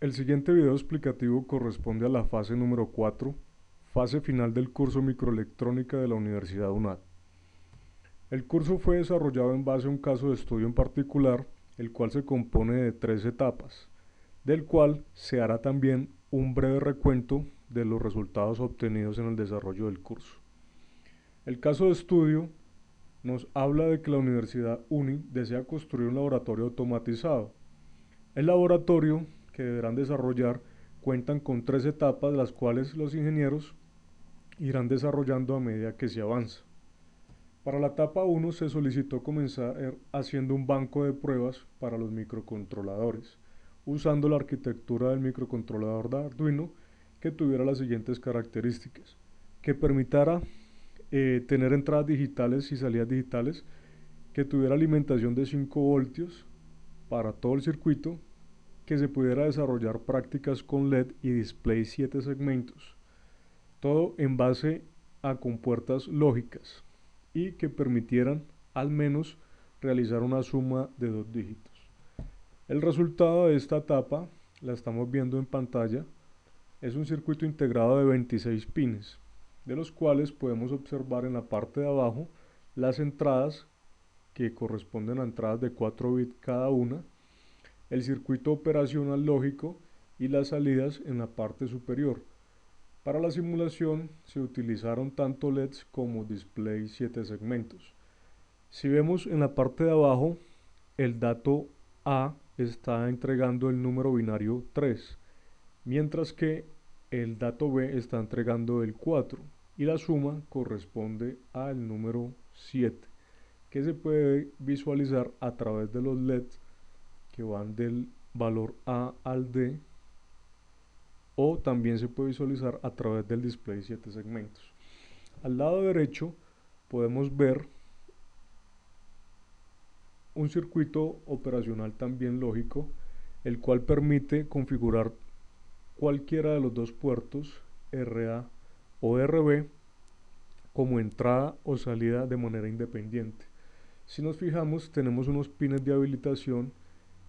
El siguiente video explicativo corresponde a la fase número 4, fase final del curso Microelectrónica de la Universidad UNAD. El curso fue desarrollado en base a un caso de estudio en particular, el cual se compone de 3 etapas, del cual se hará también un breve recuento de los resultados obtenidos en el desarrollo del curso. El caso de estudio nos habla de que la Universidad UNI desea construir un laboratorio automatizado. El laboratorio que deberán desarrollar cuentan con 3 etapas, las cuales los ingenieros irán desarrollando a medida que se avanza. Para la etapa 1 se solicitó comenzar haciendo un banco de pruebas para los microcontroladores, usando la arquitectura del microcontrolador de Arduino, que tuviera las siguientes características: que permitiera tener entradas digitales y salidas digitales, que tuviera alimentación de 5 voltios para todo el circuito, que se pudiera desarrollar prácticas con LED y display 7 segmentos, todo en base a compuertas lógicas, y que permitieran al menos realizar una suma de 2 dígitos. El resultado de esta etapa, la estamos viendo en pantalla, es un circuito integrado de 26 pines, de los cuales podemos observar en la parte de abajo las entradas, que corresponden a entradas de 4 bits cada una, el circuito operacional lógico y las salidas en la parte superior. Para la simulación se utilizaron tanto LEDs como display 7 segmentos. Si vemos en la parte de abajo, el dato A está entregando el número binario 3, mientras que el dato B está entregando el 4, y la suma corresponde al número 7, que se puede visualizar a través de los LEDs que van del valor A al D, o también se puede visualizar a través del display 7 segmentos. Al lado derecho podemos ver un circuito operacional también lógico, el cual permite configurar cualquiera de los dos puertos RA o RB como entrada o salida de manera independiente. Si nos fijamos, tenemos unos pines de habilitación,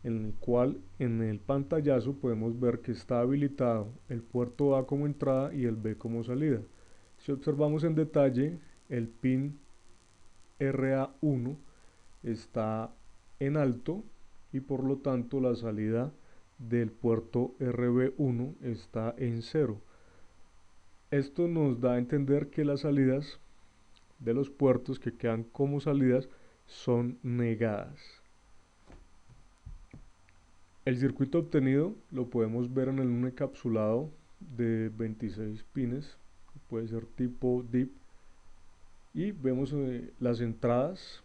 en el cual en el pantallazo podemos ver que está habilitado el puerto A como entrada y el B como salida. Si observamos en detalle, el pin RA1 está en alto y por lo tanto la salida del puerto RB1 está en 0. Esto nos da a entender que las salidas de los puertos que quedan como salidas son negadas. El circuito obtenido lo podemos ver en un encapsulado de 26 pines, puede ser tipo DIP, y vemos las entradas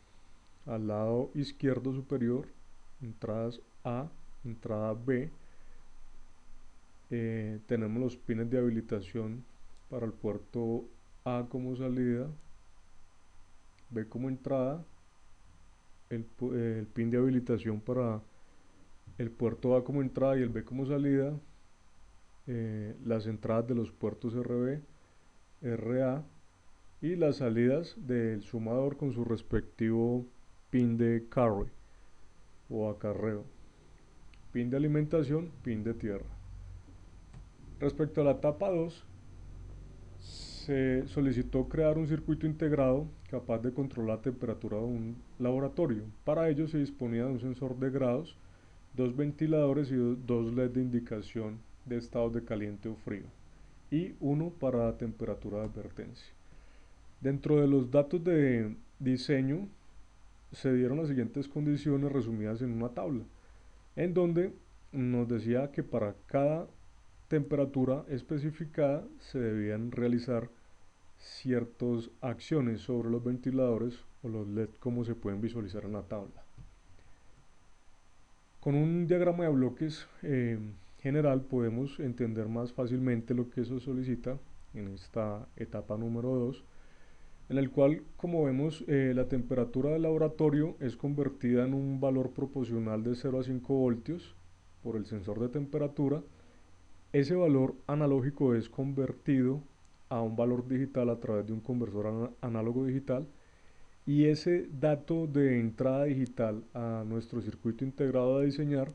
al lado izquierdo superior, entradas A, entrada B. Tenemos los pines de habilitación para el puerto A como salida, B como entrada, el pin de habilitación para el puerto A como entrada y el B como salida, las entradas de los puertos RB, RA, y las salidas del sumador con su respectivo pin de carry o acarreo, pin de alimentación, pin de tierra. Respecto a la etapa 2, se solicitó crear un circuito integrado capaz de controlar la temperatura de un laboratorio. Para ello se disponía de un sensor de grados, 2 ventiladores y 2 LED de indicación de estados de caliente o frío, y uno para la temperatura de advertencia. Dentro de los datos de diseño se dieron las siguientes condiciones resumidas en una tabla, en donde nos decía que para cada temperatura especificada se debían realizar ciertas acciones sobre los ventiladores o los LED, como se pueden visualizar en la tabla. Con un diagrama de bloques general podemos entender más fácilmente lo que se solicita en esta etapa número 2, en el cual, como vemos, la temperatura del laboratorio es convertida en un valor proporcional de 0 a 5 voltios por el sensor de temperatura. Ese valor analógico es convertido a un valor digital a través de un conversor análogo digital, y ese dato de entrada digital a nuestro circuito integrado a diseñar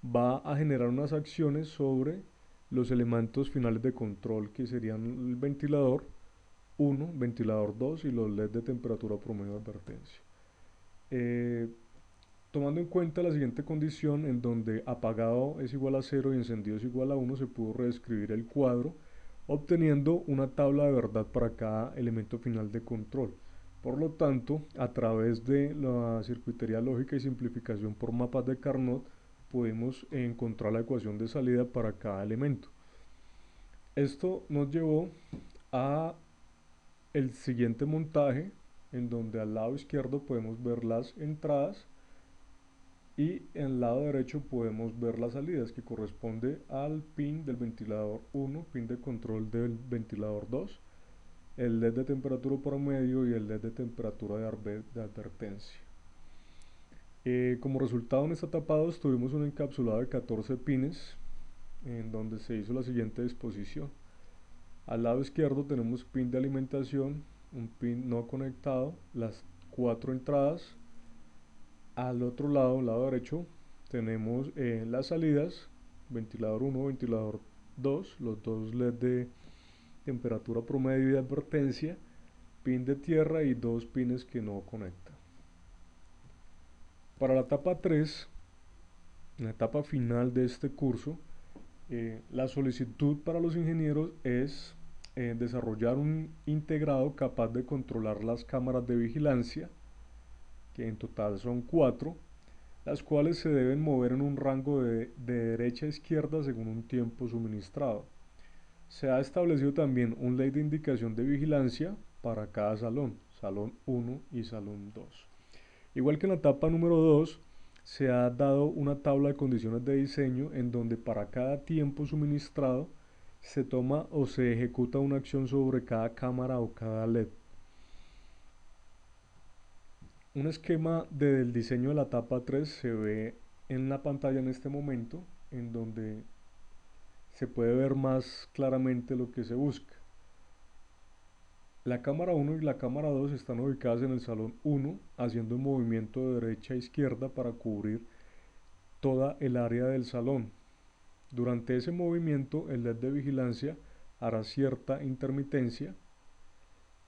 va a generar unas acciones sobre los elementos finales de control, que serían el ventilador 1, ventilador 2 y los LED de temperatura promedio de advertencia. Tomando en cuenta la siguiente condición, en donde apagado es igual a 0 y encendido es igual a 1, se pudo reescribir el cuadro, obteniendo una tabla de verdad para cada elemento final de control. Por lo tanto, a través de la circuitería lógica y simplificación por mapas de Carnot, podemos encontrar la ecuación de salida para cada elemento. Esto nos llevó a el siguiente montaje, en donde al lado izquierdo podemos ver las entradas y en el lado derecho podemos ver las salidas, que corresponde al pin del ventilador 1, pin de control del ventilador 2, el LED de temperatura promedio y el LED de temperatura de advertencia. Como resultado, en esta etapa 2 tuvimos un encapsulado de 14 pines, en donde se hizo la siguiente disposición. Al lado izquierdo tenemos pin de alimentación, un pin no conectado, las 4 entradas. Al otro lado, lado derecho, tenemos las salidas, ventilador 1, ventilador 2, los dos LED de temperatura promedio y de advertencia, pin de tierra y dos pines que no conectan. Para la etapa 3, la etapa final de este curso, la solicitud para los ingenieros es desarrollar un integrado capaz de controlar las cámaras de vigilancia, que en total son 4, las cuales se deben mover en un rango de derecha a izquierda según un tiempo suministrado. Se ha establecido también un ley de indicación de vigilancia para cada salón, salón 1 y salón 2. Igual que en la etapa número 2, se ha dado una tabla de condiciones de diseño en donde para cada tiempo suministrado se toma o se ejecuta una acción sobre cada cámara o cada LED. Un esquema del diseño de la etapa 3 se ve en la pantalla en este momento, en donde se puede ver más claramente lo que se busca. La cámara 1 y la cámara 2 están ubicadas en el salón 1, haciendo un movimiento de derecha a izquierda para cubrir toda el área del salón. Durante ese movimiento, el LED de vigilancia hará cierta intermitencia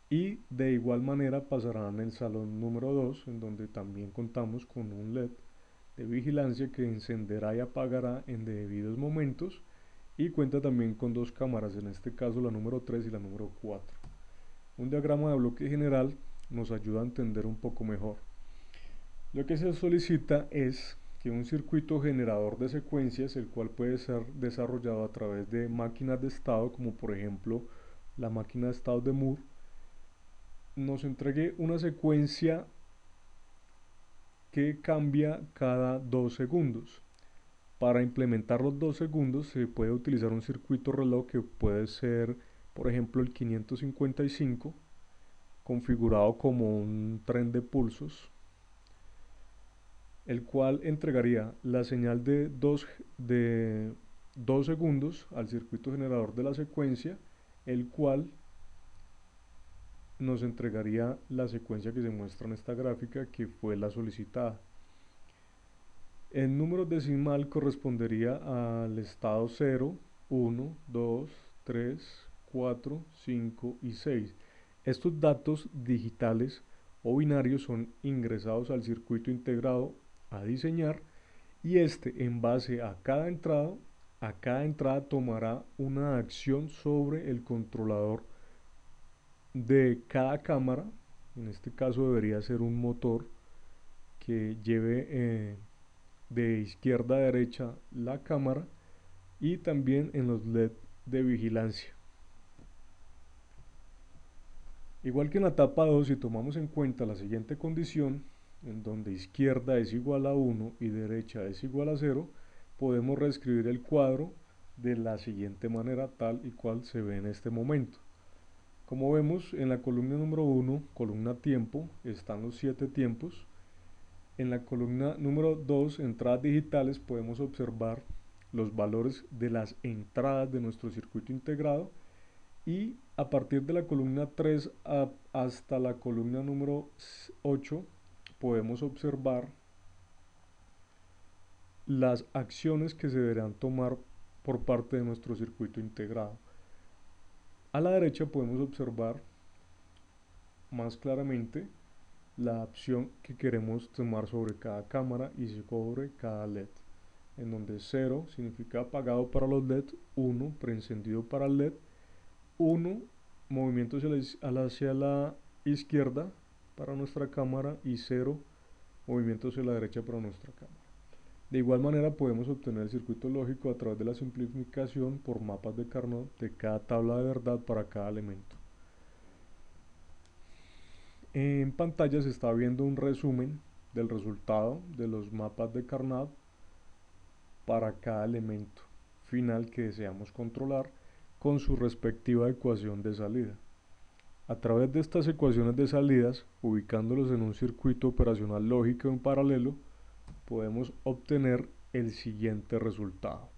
y de igual manera pasará en el salón número 2, en donde también contamos con un LED de vigilancia que encenderá y apagará en debidos momentos, y cuenta también con dos cámaras, en este caso la número 3 y la número 4. Un diagrama de bloque general nos ayuda a entender un poco mejor. Lo que se solicita es que un circuito generador de secuencias, el cual puede ser desarrollado a través de máquinas de estado, como por ejemplo la máquina de estado de Moore, nos entregue una secuencia que cambia cada 2 segundos. Para implementar los 2 segundos se puede utilizar un circuito reloj que puede ser, por ejemplo, el 555, configurado como un tren de pulsos, el cual entregaría la señal de 2 segundos al circuito generador de la secuencia, el cual nos entregaría la secuencia que se muestra en esta gráfica, que fue la solicitada. El número decimal correspondería al estado 0, 1, 2, 3, 4, 5 y 6. Estos datos digitales o binarios son ingresados al circuito integrado a diseñar, y este, en base a cada entrada tomará una acción sobre el controlador de cada cámara. En este caso debería ser un motor que lleve de izquierda a derecha la cámara, y también en los LED de vigilancia. Igual que en la etapa 2, si tomamos en cuenta la siguiente condición, en donde izquierda es igual a 1 y derecha es igual a 0, podemos reescribir el cuadro de la siguiente manera, tal y cual se ve en este momento. Como vemos, en la columna número 1, columna tiempo, están los 7 tiempos. En la columna número 2, entradas digitales, podemos observar los valores de las entradas de nuestro circuito integrado, y a partir de la columna 3 hasta la columna número 8 podemos observar las acciones que se deberán tomar por parte de nuestro circuito integrado. A la derecha podemos observar más claramente la opción que queremos tomar sobre cada cámara y sobre cada LED, en donde 0 significa apagado para los LED, 1 preencendido para el LED, 1 movimiento hacia la izquierda para nuestra cámara y 0 movimiento hacia la derecha para nuestra cámara. De igual manera podemos obtener el circuito lógico a través de la simplificación por mapas de Carnot de cada tabla de verdad para cada elemento. En pantalla se está viendo un resumen del resultado de los mapas de Carnot para cada elemento final que deseamos controlar con su respectiva ecuación de salida. A través de estas ecuaciones de salidas, ubicándolos en un circuito operacional lógico en paralelo, podemos obtener el siguiente resultado.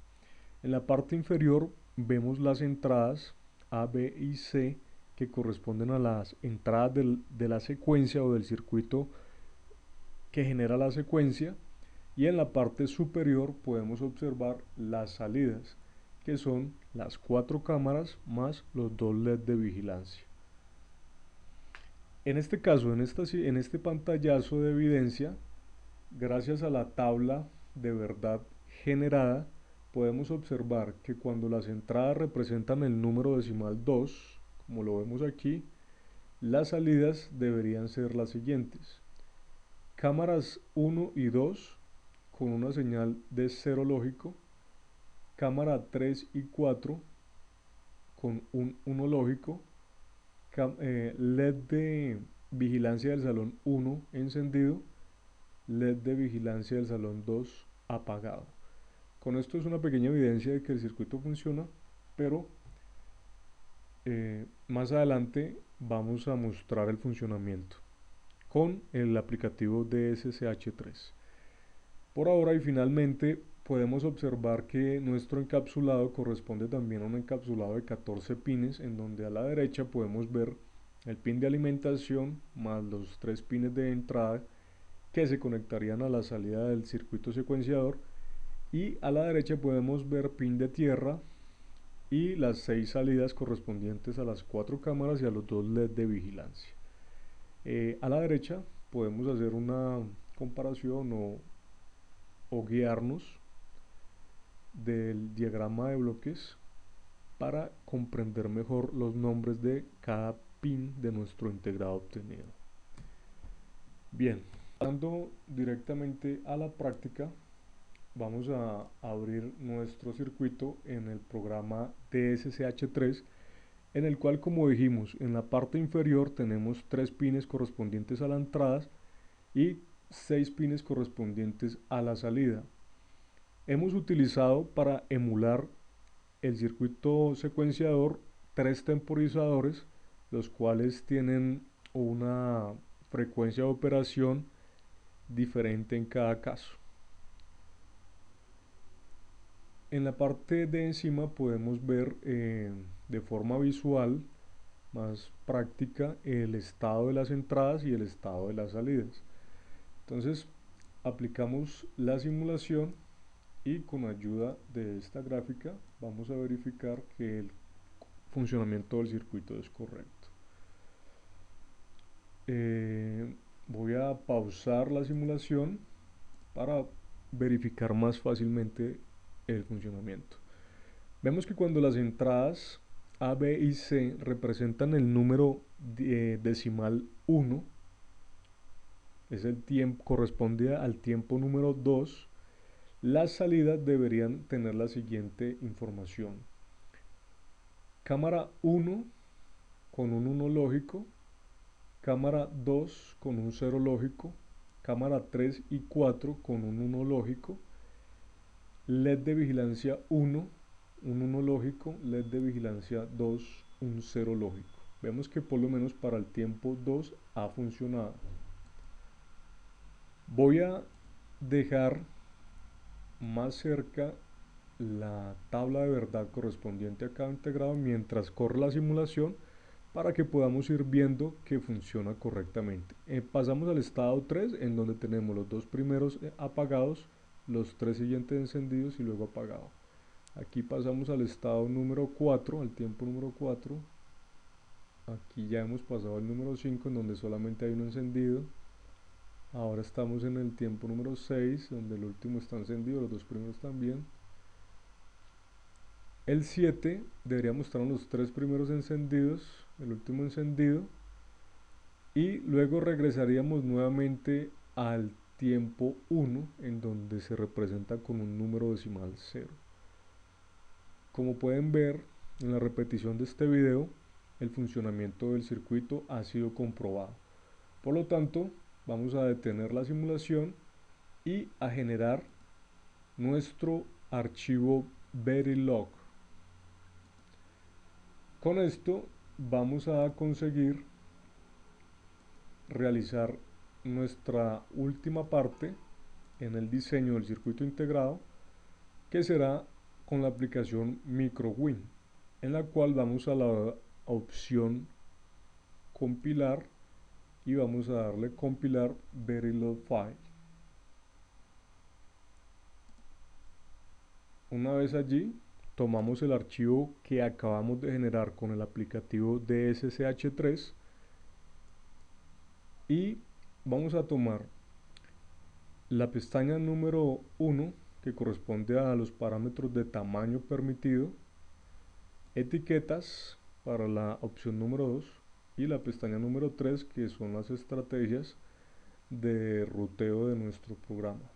En la parte inferior vemos las entradas A, B y C que corresponden a las entradas de la secuencia o del circuito que genera la secuencia, y en la parte superior podemos observar las salidas, que son las 4 cámaras más los 2 LED de vigilancia. En este caso, en este pantallazo de evidencia, gracias a la tabla de verdad generada, podemos observar que cuando las entradas representan el número decimal 2, como lo vemos aquí, las salidas deberían ser las siguientes. Cámaras 1 y 2 con una señal de 0 lógico, cámara 3 y 4 con un 1 lógico, LED de vigilancia del salón 1 encendido, LED de vigilancia del salón 2 apagado. Con esto es una pequeña evidencia de que el circuito funciona, pero más adelante vamos a mostrar el funcionamiento con el aplicativo DSCH3. Por ahora y finalmente podemos observar que nuestro encapsulado corresponde también a un encapsulado de 14 pines, en donde a la derecha podemos ver el pin de alimentación más los 3 pines de entrada que se conectarían a la salida del circuito secuenciador, y a la derecha podemos ver pin de tierra y las 6 salidas correspondientes a las 4 cámaras y a los 2 LED de vigilancia. A la derecha podemos hacer una comparación o guiarnos del diagrama de bloques para comprender mejor los nombres de cada pin de nuestro integrado obtenido. Bien, pasando directamente a la práctica, vamos a abrir nuestro circuito en el programa DSCH3, en el cual, como dijimos, en la parte inferior tenemos 3 pines correspondientes a la entrada y 6 pines correspondientes a la salida. Hemos utilizado para emular el circuito secuenciador 3 temporizadores, los cuales tienen una frecuencia de operación diferente en cada caso. En la parte de encima podemos ver de forma visual más práctica el estado de las entradas y el estado de las salidas. Entonces aplicamos la simulación y con ayuda de esta gráfica vamos a verificar que el funcionamiento del circuito es correcto. Voy a pausar la simulación para verificar más fácilmente el funcionamiento. Vemos que cuando las entradas A, B y C representan el número decimal 1, es el tiempo, corresponde al tiempo número 2, las salidas deberían tener la siguiente información: cámara 1 con un 1 lógico, cámara 2 con un 0 lógico, cámara 3 y 4 con un 1 lógico, LED de vigilancia 1, un 1 lógico, LED de vigilancia 2, un 0 lógico. Vemos que por lo menos para el tiempo 2 ha funcionado. Voy a dejar más cerca la tabla de verdad correspondiente a cada integrado mientras corre la simulación, para que podamos ir viendo que funciona correctamente. Pasamos al estado 3, en donde tenemos los 2 primeros apagados los 3 siguientes encendidos y luego apagado. Aquí pasamos al estado número 4, al tiempo número 4. Aquí ya hemos pasado al número 5, en donde solamente hay un encendido. Ahora estamos en el tiempo número 6, donde el último está encendido, los dos primeros también. El 7 debería mostrar los 3 primeros encendidos, el último encendido. Y luego regresaríamos nuevamente al tiempo 1, en donde se representa con un número decimal 0. Como pueden ver en la repetición de este video, el funcionamiento del circuito ha sido comprobado. Por lo tanto, vamos a detener la simulación y a generar nuestro archivo Verilog. Con esto vamos a conseguir realizar nuestra última parte en el diseño del circuito integrado, que será con la aplicación MicroWin, en la cual vamos a la opción compilar y vamos a darle compilar Verilog file. Una vez allí, tomamos el archivo que acabamos de generar con el aplicativo DSCH3 y vamos a tomar la pestaña número 1, que corresponde a los parámetros de tamaño permitido, etiquetas para la opción número 2 y la pestaña número 3, que son las estrategias de ruteo de nuestro programa.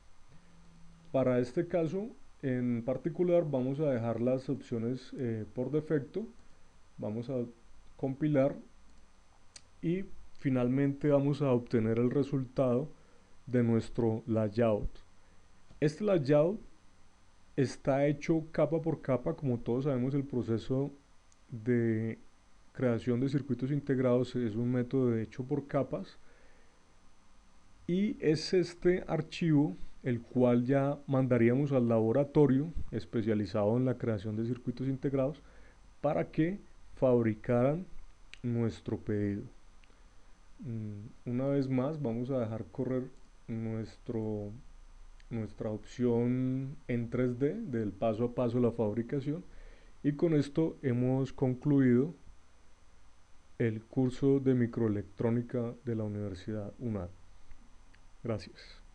Para este caso en particular vamos a dejar las opciones por defecto, vamos a compilar y finalmente vamos a obtener el resultado de nuestro layout. Este layout está hecho capa por capa. Como todos sabemos, el proceso de creación de circuitos integrados es un método hecho por capas, y es este archivo el cual ya mandaríamos al laboratorio especializado en la creación de circuitos integrados para que fabricaran nuestro pedido. Una vez más vamos a dejar correr nuestra opción en 3D del paso a paso de la fabricación, y con esto hemos concluido el curso de microelectrónica de la Universidad UNAD. Gracias.